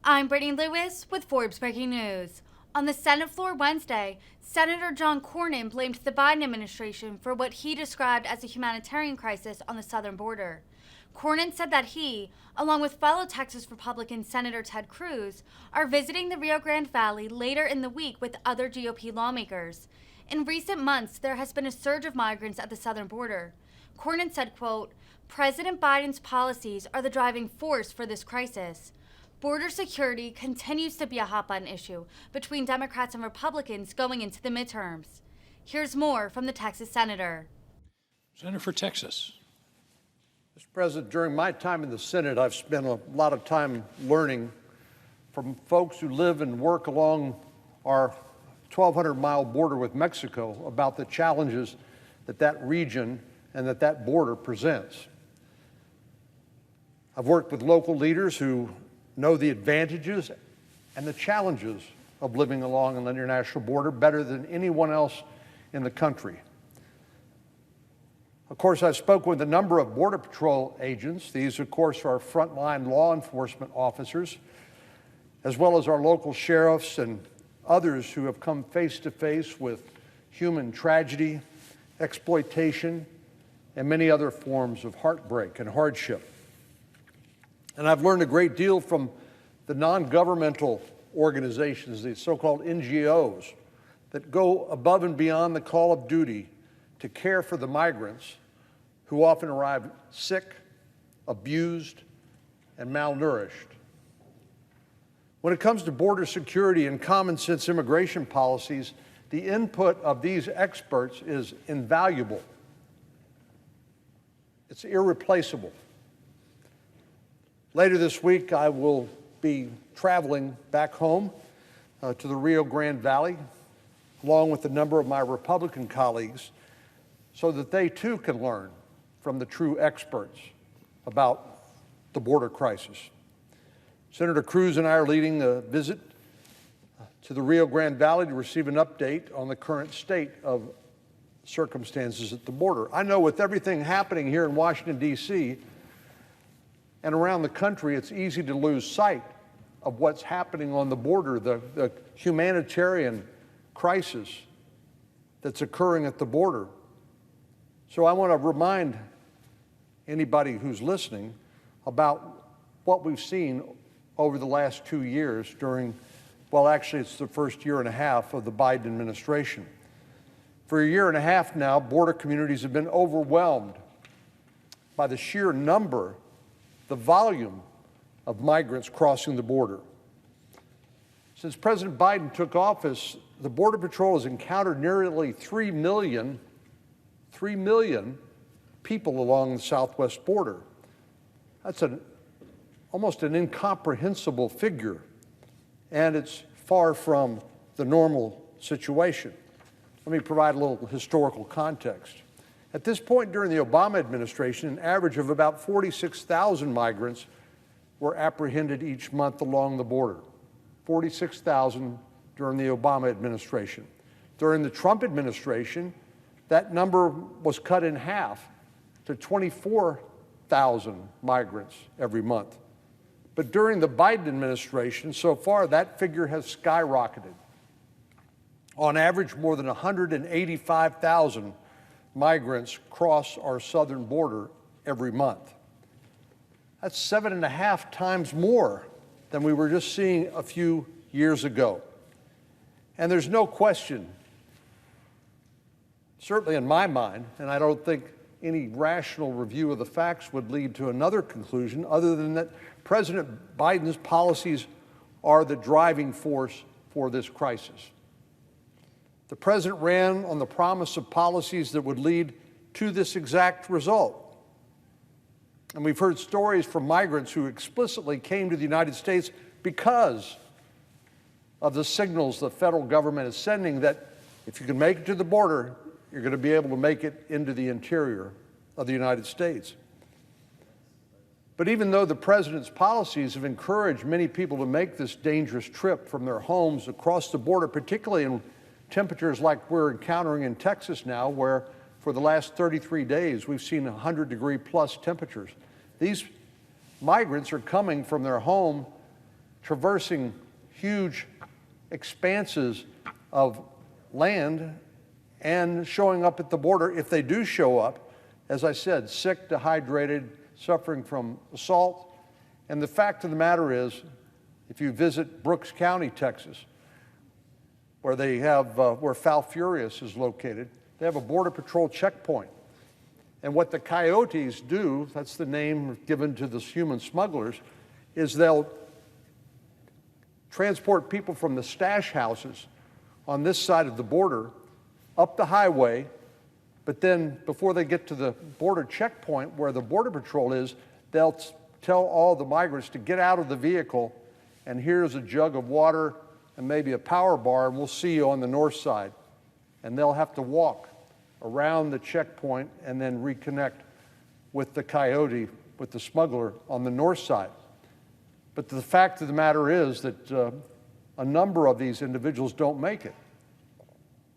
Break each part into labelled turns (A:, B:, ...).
A: I'm Brittany Lewis with Forbes Breaking News. On the Senate floor Wednesday, Senator John Cornyn blamed the Biden administration for what he described as a humanitarian crisis on the southern border. Cornyn said that he, along with fellow Texas Republican Senator Ted Cruz, are visiting the Rio Grande Valley later in the week with other GOP lawmakers. In recent months, there has been a surge of migrants at the southern border. Cornyn said, quote, "President Biden's policies are the driving force for this crisis." Border security continues to be a hot-button issue between Democrats and Republicans going into the midterms. Here's more from the Texas senator.
B: Senator for Texas.
C: Mr. President, during my time in the Senate, I've spent a lot of time learning from folks who live and work along our 1,200-mile border with Mexico about the challenges that region and that border presents. I've worked with local leaders who know the advantages and the challenges of living along an international border better than anyone else in the country. Of course, I've spoken with a number of Border Patrol agents. These, of course, are frontline law enforcement officers, as well as our local sheriffs and others who have come face to face with human tragedy, exploitation, and many other forms of heartbreak and hardship. And I've learned a great deal from the non-governmental organizations, the so-called NGOs, that go above and beyond the call of duty to care for the migrants who often arrive sick, abused, and malnourished. When it comes to border security and common sense immigration policies, the input of these experts is invaluable. It's irreplaceable. Later this week, I will be traveling back home to the Rio Grande Valley, along with a number of my Republican colleagues, so that they too can learn from the true experts about the border crisis. Senator Cruz and I are leading a visit to the Rio Grande Valley to receive an update on the current state of circumstances at the border. I know with everything happening here in Washington, D.C., and around the country, it's easy to lose sight of what's happening on the border, the humanitarian crisis that's occurring at the border. So I want to remind anybody who's listening about what we've seen over the last 2 years during, well, actually it's the first year and a half of the Biden administration. For a year and a half now, border communities have been overwhelmed by the sheer number, the volume of migrants crossing the border. Since President Biden took office, the Border Patrol has encountered nearly 3 million people along the southwest border. That's almost an incomprehensible figure, and it's far from the normal situation. Let me provide a little historical context. At this point during the Obama administration, an average of about 46,000 migrants were apprehended each month along the border. 46,000 during the Obama administration. During the Trump administration, that number was cut in half to 24,000 migrants every month. But during the Biden administration, so far, that figure has skyrocketed. On average, more than 185,000 migrants cross our southern border every month. That's 7.5 times more than we were just seeing a few years ago. And there's no question, certainly in my mind, and I don't think any rational review of the facts would lead to another conclusion other than that President Biden's policies are the driving force for this crisis. The president ran on the promise of policies that would lead to this exact result. And we've heard stories from migrants who explicitly came to the United States because of the signals the federal government is sending that if you can make it to the border, you're going to be able to make it into the interior of the United States. But even though the president's policies have encouraged many people to make this dangerous trip from their homes across the border, particularly in temperatures like we're encountering in Texas now, where for the last 33 days we've seen 100-degree plus temperatures. These migrants are coming from their home traversing huge expanses of land and showing up at the border, if they do show up, as I said, sick, dehydrated, suffering from assault. And the fact of the matter is, if you visit Brooks County, Texas, where they have, where Falfurrias is located, they have a Border Patrol checkpoint. And what the coyotes do, that's the name given to the human smugglers, is they'll transport people from the stash houses on this side of the border up the highway, but then before they get to the border checkpoint where the Border Patrol is, they'll tell all the migrants to get out of the vehicle, and here's a jug of water and maybe a power bar, and we'll see you on the north side. And they'll have to walk around the checkpoint and then reconnect with the coyote, with the smuggler on the north side. But the fact of the matter is that a number of these individuals don't make it.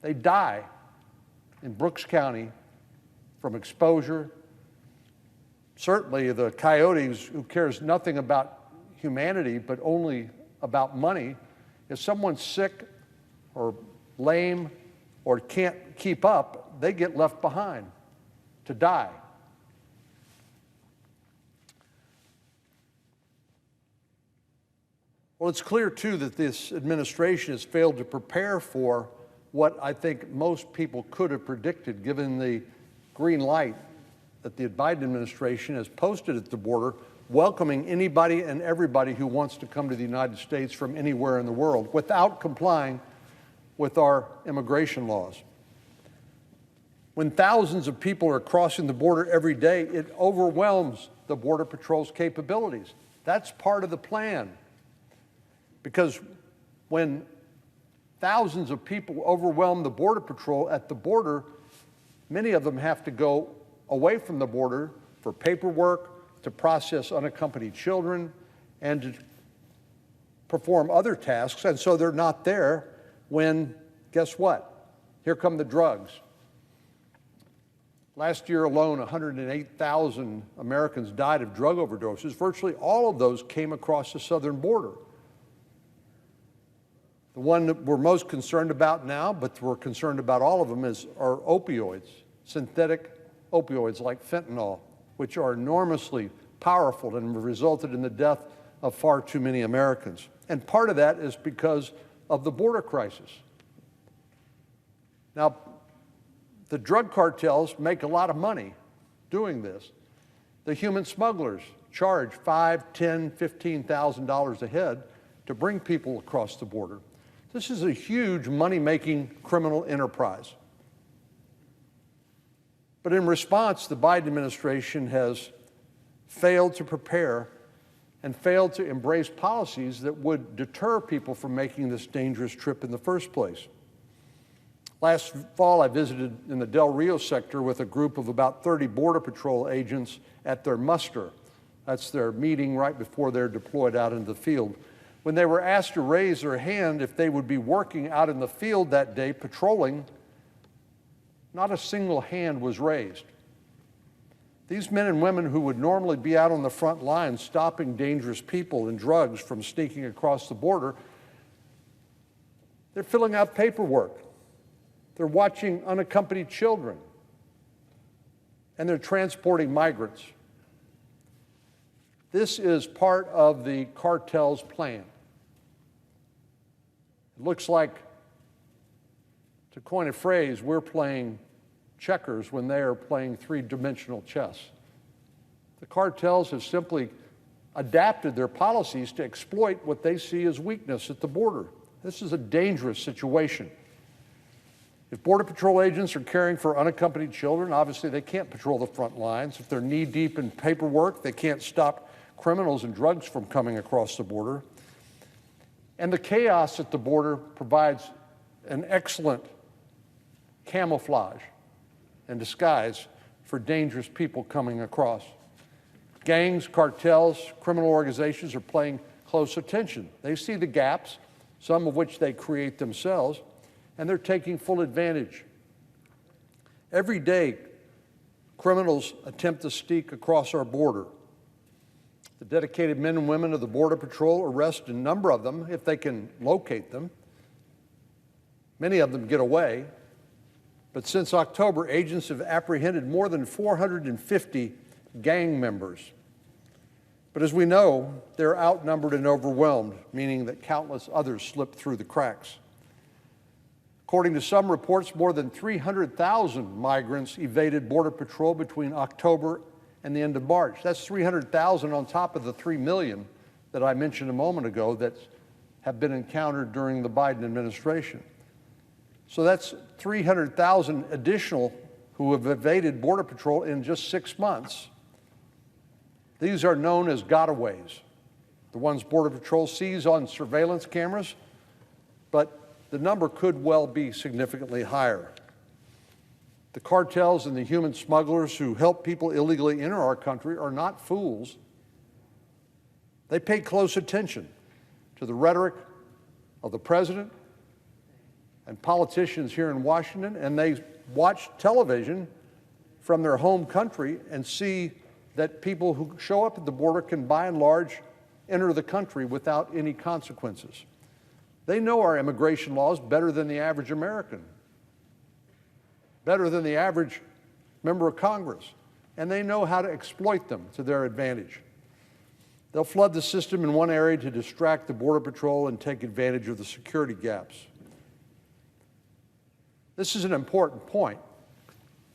C: They die in Brooks County from exposure. Certainly the coyotes, who cares nothing about humanity but only about money, if someone's sick or lame or can't keep up, they get left behind to die. Well, it's clear, too, that this administration has failed to prepare for what I think most people could have predicted, given the green light that the Biden administration has posted at the border, welcoming anybody and everybody who wants to come to the United States from anywhere in the world without complying with our immigration laws. When thousands of people are crossing the border every day, it overwhelms the Border Patrol's capabilities. That's part of the plan. Because when thousands of people overwhelm the Border Patrol at the border, many of them have to go away from the border for paperwork, to process unaccompanied children, and to perform other tasks. And so they're not there when, guess what? Here come the drugs. Last year alone, 108,000 Americans died of drug overdoses. Virtually all of those came across the southern border. The one that we're most concerned about now, but we're concerned about all of them, are opioids, synthetic opioids like fentanyl, which are enormously powerful and have resulted in the death of far too many Americans. And part of that is because of the border crisis. Now, the drug cartels make a lot of money doing this. The human smugglers charge $5,000, $10,000, $15,000 a head to bring people across the border. This is a huge money-making criminal enterprise. But in response, the Biden administration has failed to prepare and failed to embrace policies that would deter people from making this dangerous trip in the first place. Last fall, I visited in the Del Rio sector with a group of about 30 Border Patrol agents at their muster. That's their meeting right before they're deployed out into the field. When they were asked to raise their hand if they would be working out in the field that day patrolling, not a single hand was raised. These men and women who would normally be out on the front lines stopping dangerous people and drugs from sneaking across the border, they're filling out paperwork. They're watching unaccompanied children. And they're transporting migrants. This is part of the cartel's plan. It looks like, to coin a phrase, we're playing checkers when they are playing three-dimensional chess. The cartels have simply adapted their policies to exploit what they see as weakness at the border. This is a dangerous situation. If Border Patrol agents are caring for unaccompanied children, obviously they can't patrol the front lines. If they're knee-deep in paperwork, they can't stop criminals and drugs from coming across the border. And the chaos at the border provides an excellent camouflage and disguise for dangerous people coming across. Gangs, cartels, criminal organizations are paying close attention. They see the gaps, some of which they create themselves, and they're taking full advantage. Every day, criminals attempt to sneak across our border. The dedicated men and women of the Border Patrol arrest a number of them if they can locate them. Many of them get away. But since October, agents have apprehended more than 450 gang members. But as we know, they're outnumbered and overwhelmed, meaning that countless others slip through the cracks. According to some reports, more than 300,000 migrants evaded Border Patrol between October and the end of March. That's 300,000 on top of the 3 million that I mentioned a moment ago that have been encountered during the Biden administration. So that's 300,000 additional who have evaded Border Patrol in just 6 months. These are known as gotaways, the ones Border Patrol sees on surveillance cameras, but the number could well be significantly higher. The cartels and the human smugglers who help people illegally enter our country are not fools. They pay close attention to the rhetoric of the president and politicians here in Washington, and they watch television from their home country and see that people who show up at the border can, by and large, enter the country without any consequences. They know our immigration laws better than the average American, better than the average member of Congress, and they know how to exploit them to their advantage. They'll flood the system in one area to distract the Border Patrol and take advantage of the security gaps. This is an important point.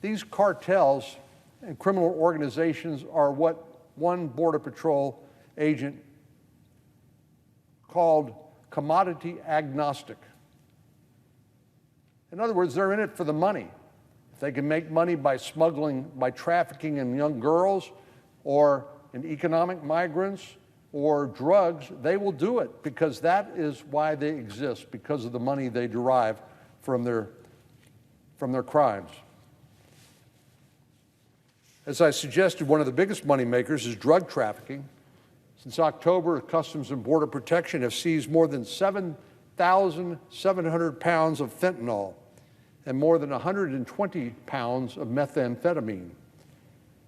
C: These cartels and criminal organizations are what one Border Patrol agent called commodity agnostic. In other words, they're in it for the money. If they can make money by smuggling, by trafficking in young girls or in economic migrants or drugs, they will do it because that is why they exist, because of the money they derive from their crimes. As I suggested, one of the biggest money makers is drug trafficking. Since October, Customs and Border Protection have seized more than 7,700 pounds of fentanyl and more than 120 pounds of methamphetamine.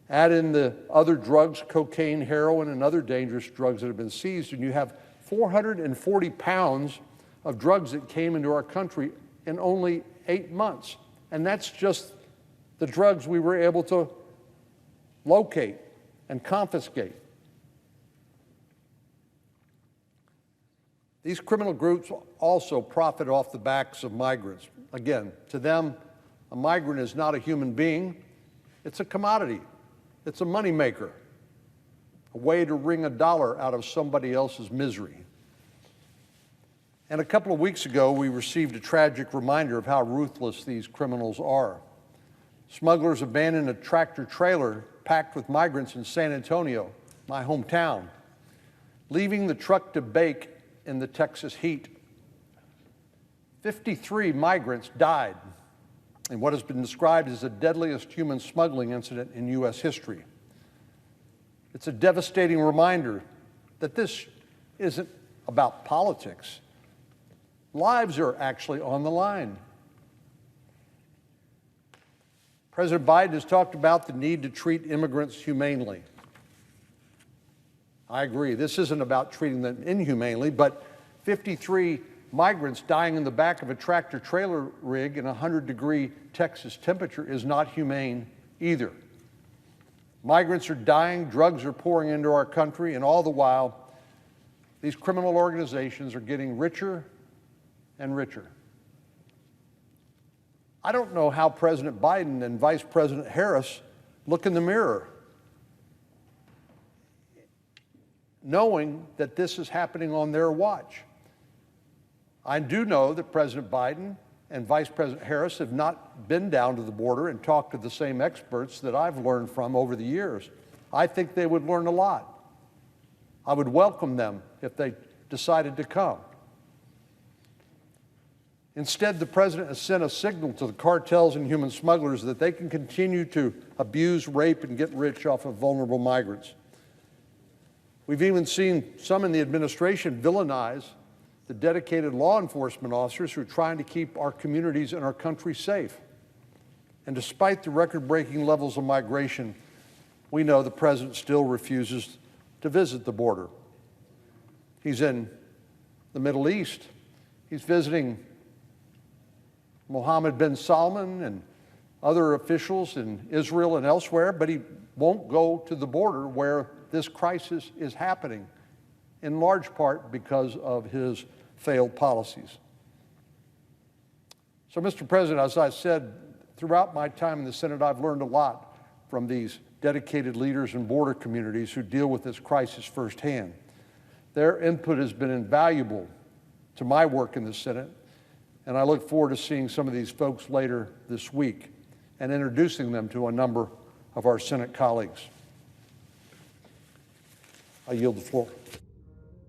C: Add in the other drugs, cocaine, heroin, and other dangerous drugs that have been seized, and you have 440 pounds of drugs that came into our country in only 8 months. And that's just the drugs we were able to locate and confiscate. These criminal groups also profit off the backs of migrants. Again, to them, a migrant is not a human being. It's a commodity. It's a moneymaker, a way to wring a dollar out of somebody else's misery. And a couple of weeks ago, we received a tragic reminder of how ruthless these criminals are. Smugglers abandoned a tractor-trailer packed with migrants in San Antonio, my hometown, leaving the truck to bake in the Texas heat. 53 migrants died in what has been described as the deadliest human smuggling incident in U.S. history. It's a devastating reminder that this isn't about politics. Lives are actually on the line. President Biden has talked about the need to treat immigrants humanely. I agree. This isn't about treating them inhumanely, but 53 migrants dying in the back of a tractor-trailer rig in a 100-degree Texas temperature is not humane either. Migrants are dying, drugs are pouring into our country, and all the while, these criminal organizations are getting richer and richer. I don't know how President Biden and Vice President Harris look in the mirror, knowing that this is happening on their watch. I do know that President Biden and Vice President Harris have not been down to the border and talked to the same experts that I've learned from over the years. I think they would learn a lot. I would welcome them if they decided to come. Instead, the president has sent a signal to the cartels and human smugglers that they can continue to abuse, rape, and get rich off of vulnerable migrants. We've even seen some in the administration villainize the dedicated law enforcement officers who are trying to keep our communities and our country safe. And despite the record-breaking levels of migration, we know the president still refuses to visit the border. He's in the Middle East. He's visiting Mohammed bin Salman and other officials in Israel and elsewhere, but he won't go to the border where this crisis is happening, in large part because of his failed policies. So, Mr. President, as I said, throughout my time in the Senate, I've learned a lot from these dedicated leaders in border communities who deal with this crisis firsthand. Their input has been invaluable to my work in the Senate, and I look forward to seeing some of these folks later this week and introducing them to a number of our Senate colleagues. I yield the floor.